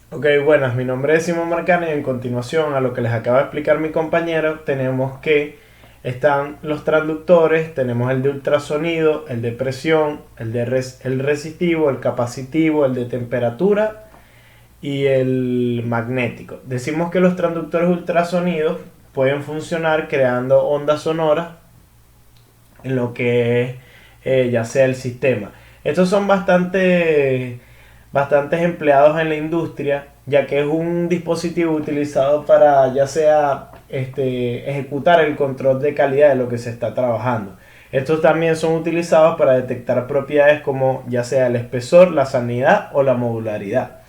Ok, buenas, mi nombre es Simón Marcano y en continuación a lo que les acaba de explicar mi compañero, tenemos que están los transductores, tenemos el de ultrasonido, el de presión, el resistivo, el capacitivo, el de temperatura y el magnético. Decimos que los transductores ultrasonidos pueden funcionar creando ondas sonoras en lo que es ya sea el sistema. Estos son bastantes empleados en la industria, ya que es un dispositivo utilizado para ya sea ejecutar el control de calidad de lo que se está trabajando. Estos también son utilizados para detectar propiedades como ya sea el espesor, la sanidad o la modularidad.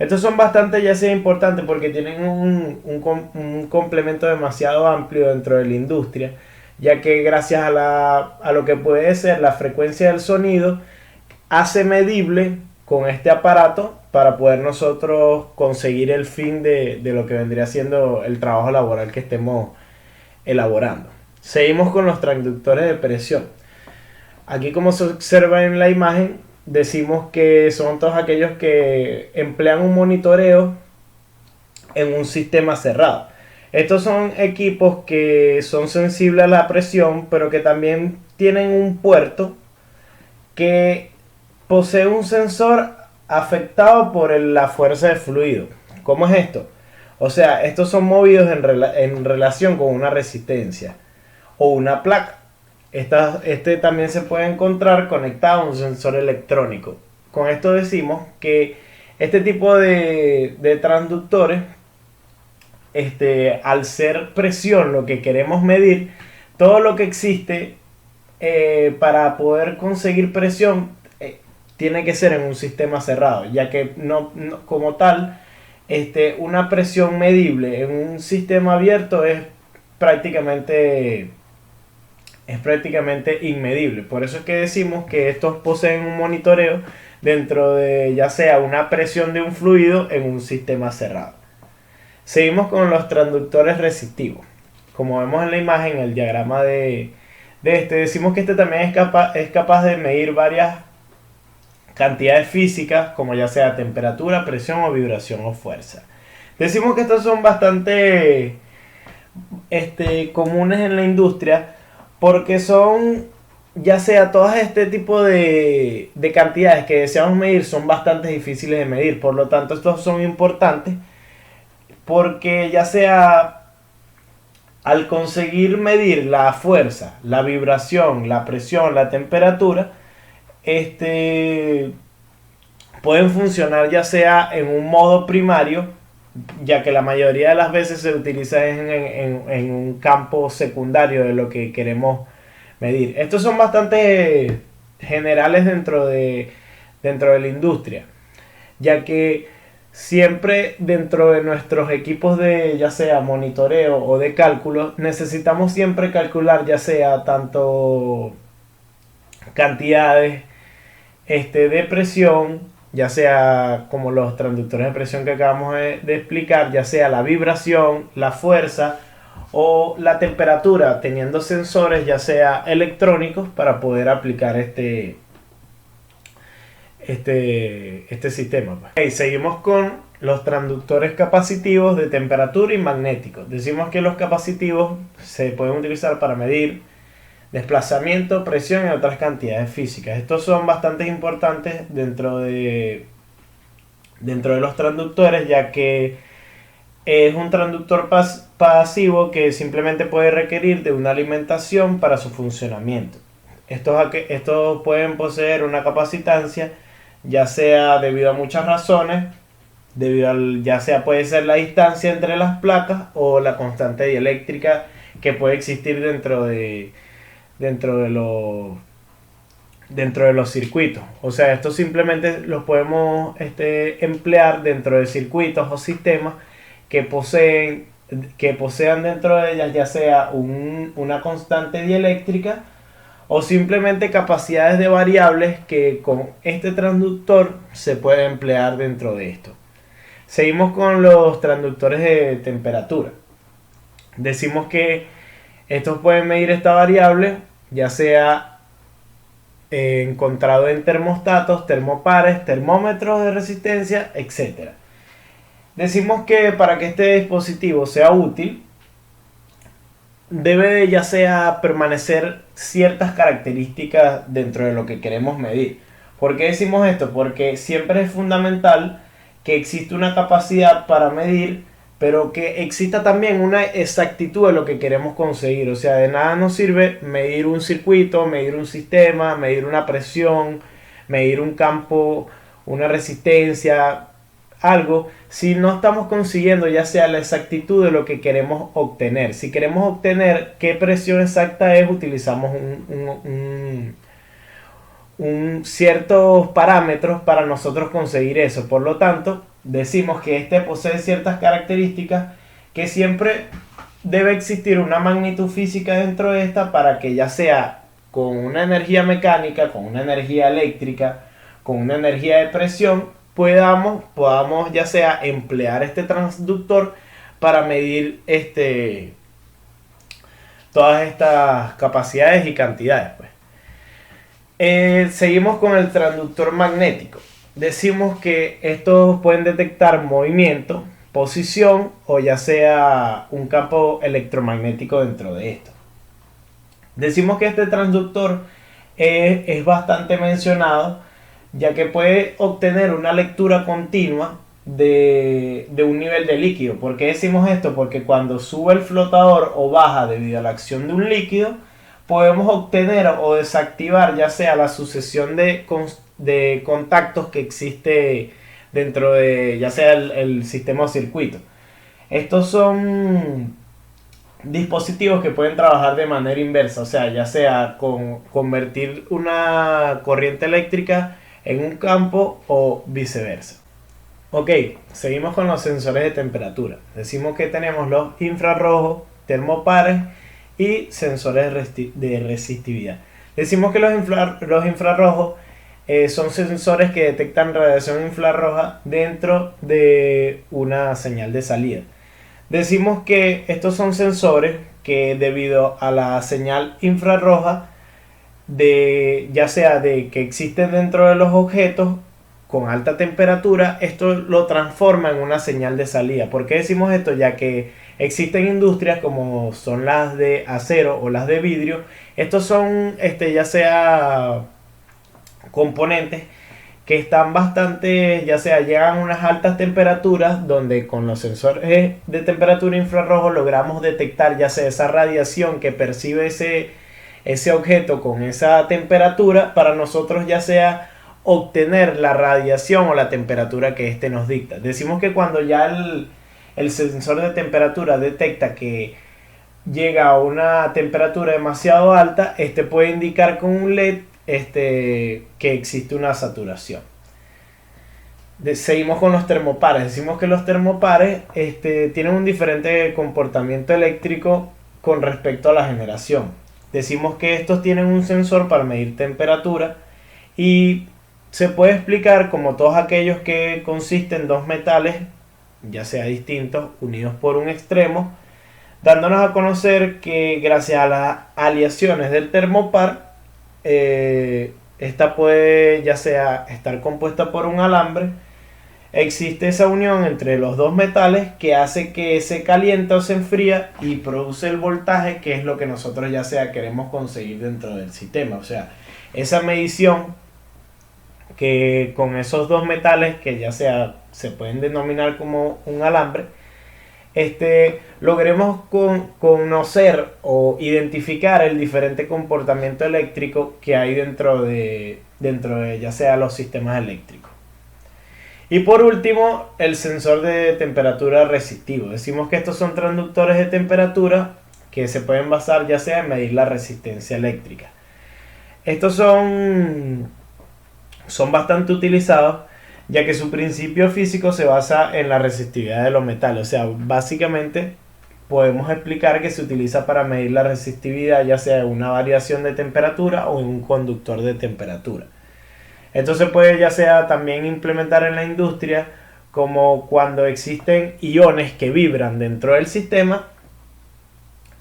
Estos son bastante ya sea importantes porque tienen un complemento demasiado amplio dentro de la industria, ya que gracias a lo que puede ser la frecuencia del sonido, hace medible con este aparato para poder nosotros conseguir el fin de lo que vendría siendo el trabajo laboral que estemos elaborando. Seguimos con los transductores de presión. Aquí, como se observa en la imagen, decimos que son todos aquellos que emplean un monitoreo en un sistema cerrado. Estos son equipos que son sensibles a la presión, pero que también tienen un puerto que posee un sensor afectado por la fuerza de fluido. ¿Cómo es esto? O sea, estos son movidos en relación con una resistencia o una placa. Este también se puede encontrar conectado a un sensor electrónico. Con esto decimos que este tipo de transductores, al ser presión lo que queremos medir, todo lo que existe para poder conseguir presión tiene que ser en un sistema cerrado, ya que como tal, una presión medible en un sistema abierto prácticamente es prácticamente inmedible. Por eso es que decimos que estos poseen un monitoreo dentro de ya sea una presión de un fluido en un sistema cerrado. Seguimos con los transductores resistivos. Como vemos en la imagen, el diagrama decimos que este también es capaz de medir varias cantidades físicas, como ya sea temperatura, presión o vibración o fuerza. Decimos que estos son bastante comunes en la industria porque son ya sea todas este tipo de cantidades que deseamos medir son bastante difíciles de medir, por lo tanto estos son importantes porque ya sea al conseguir medir la fuerza, la vibración, la presión, la temperatura, este pueden funcionar ya sea en un modo primario, ya que la mayoría de las veces se utiliza en un campo secundario de lo que queremos medir. Estos son bastante generales dentro de la industria, ya que siempre dentro de nuestros equipos de ya sea monitoreo o de cálculo necesitamos siempre calcular ya sea tanto cantidades de presión, ya sea como los transductores de presión que acabamos de explicar, ya sea la vibración, la fuerza o la temperatura, teniendo sensores ya sea electrónicos para poder aplicar este sistema. Okay, seguimos con los transductores capacitivos de temperatura y magnéticos. Decimos que los capacitivos se pueden utilizar para medir desplazamiento, presión y otras cantidades físicas. Estos son bastante importantes dentro de los transductores, ya que es un transductor pasivo que simplemente puede requerir de una alimentación para su funcionamiento. Estos pueden poseer una capacitancia, ya sea debido a muchas razones, ya sea puede ser la distancia entre las placas o la constante dieléctrica que puede existir dentro de los dentro de los circuitos. O sea, estos simplemente los podemos emplear dentro de circuitos o sistemas que posean dentro de ellas ya sea una constante dieléctrica o simplemente capacidades de variables que con este transductor se puede emplear dentro de esto. Seguimos con los transductores de temperatura. Decimos que estos pueden medir esta variable ya sea encontrado en termostatos, termopares, termómetros de resistencia, etcétera. Decimos que para que este dispositivo sea útil, debe de ya sea permanecer ciertas características dentro de lo que queremos medir. ¿Por qué decimos esto? Porque siempre es fundamental que exista una capacidad para medir, pero que exista también una exactitud de lo que queremos conseguir. O sea, de nada nos sirve medir un circuito, medir un sistema, medir una presión, medir un campo, una resistencia, algo, si no estamos consiguiendo ya sea la exactitud de lo que queremos obtener. Si queremos obtener qué presión exacta es, utilizamos ciertos parámetros para nosotros conseguir eso. Por lo tanto, decimos que este posee ciertas características, que siempre debe existir una magnitud física dentro de esta para que ya sea con una energía mecánica, con una energía eléctrica, con una energía de presión, podamos ya sea emplear este transductor para medir todas estas capacidades y cantidades, pues. Seguimos con el transductor magnético. Decimos que estos pueden detectar movimiento, posición o ya sea un campo electromagnético dentro de esto. Decimos que este transductor es bastante mencionado, ya que puede obtener una lectura continua de un nivel de líquido. ¿Por qué decimos esto? Porque cuando sube el flotador o baja debido a la acción de un líquido, podemos obtener o desactivar ya sea la sucesión de contactos que existe dentro de ya sea el sistema o circuito. Estos son dispositivos que pueden trabajar de manera inversa, o sea, ya sea con convertir una corriente eléctrica en un campo o viceversa. Ok, seguimos con los sensores de temperatura. Decimos que tenemos los infrarrojos, termopares y sensores de resistividad. Decimos que los infrarrojos son sensores que detectan radiación infrarroja dentro de una señal de salida. Decimos que estos son sensores que debido a la señal infrarroja ya sea de que existen dentro de los objetos con alta temperatura, esto lo transforma en una señal de salida. ¿Por qué decimos esto? Ya que existen industrias como son las de acero o las de vidrio. Estos son ya sea componentes que están bastante, ya sea llegan a unas altas temperaturas, donde con los sensores de temperatura infrarrojo logramos detectar ya sea esa radiación que percibe ese objeto con esa temperatura, para nosotros ya sea obtener la radiación o la temperatura que éste nos dicta. Decimos que cuando ya el sensor de temperatura detecta que llega a una temperatura demasiado alta, este puede indicar con un LED que existe una saturación. Seguimos con los termopares. Decimos que los termopares tienen un diferente comportamiento eléctrico con respecto a la generación. Decimos que estos tienen un sensor para medir temperatura y se puede explicar como todos aquellos que consisten en dos metales, ya sea distintos, unidos por un extremo, dándonos a conocer que gracias a las aleaciones del termopar, esta puede ya sea estar compuesta por un alambre. Existe esa unión entre los dos metales que hace que se calienta o se enfría y produce el voltaje, que es lo que nosotros ya sea queremos conseguir dentro del sistema. O sea, esa medición que con esos dos metales que ya sea se pueden denominar como un alambre, logremos conocer o identificar el diferente comportamiento eléctrico que hay dentro de ya sea los sistemas eléctricos. Y por último, el sensor de temperatura resistivo. Decimos que estos son transductores de temperatura que se pueden basar ya sea en medir la resistencia eléctrica. Estos son bastante utilizados, ya que su principio físico se basa en la resistividad de los metales. O sea, básicamente podemos explicar que se utiliza para medir la resistividad ya sea en una variación de temperatura o en un conductor de temperatura. Esto se puede ya sea también implementar en la industria, como cuando existen iones que vibran dentro del sistema.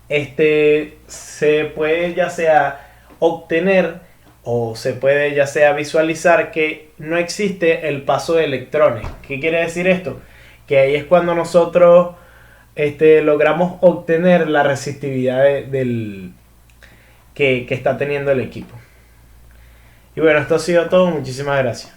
Se puede ya sea obtener o se puede ya sea visualizar que no existe el paso de electrones. ¿Qué quiere decir esto? que ahí es cuando nosotros logramos obtener la resistividad que está teniendo el equipo. Y bueno, esto ha sido todo. Muchísimas gracias.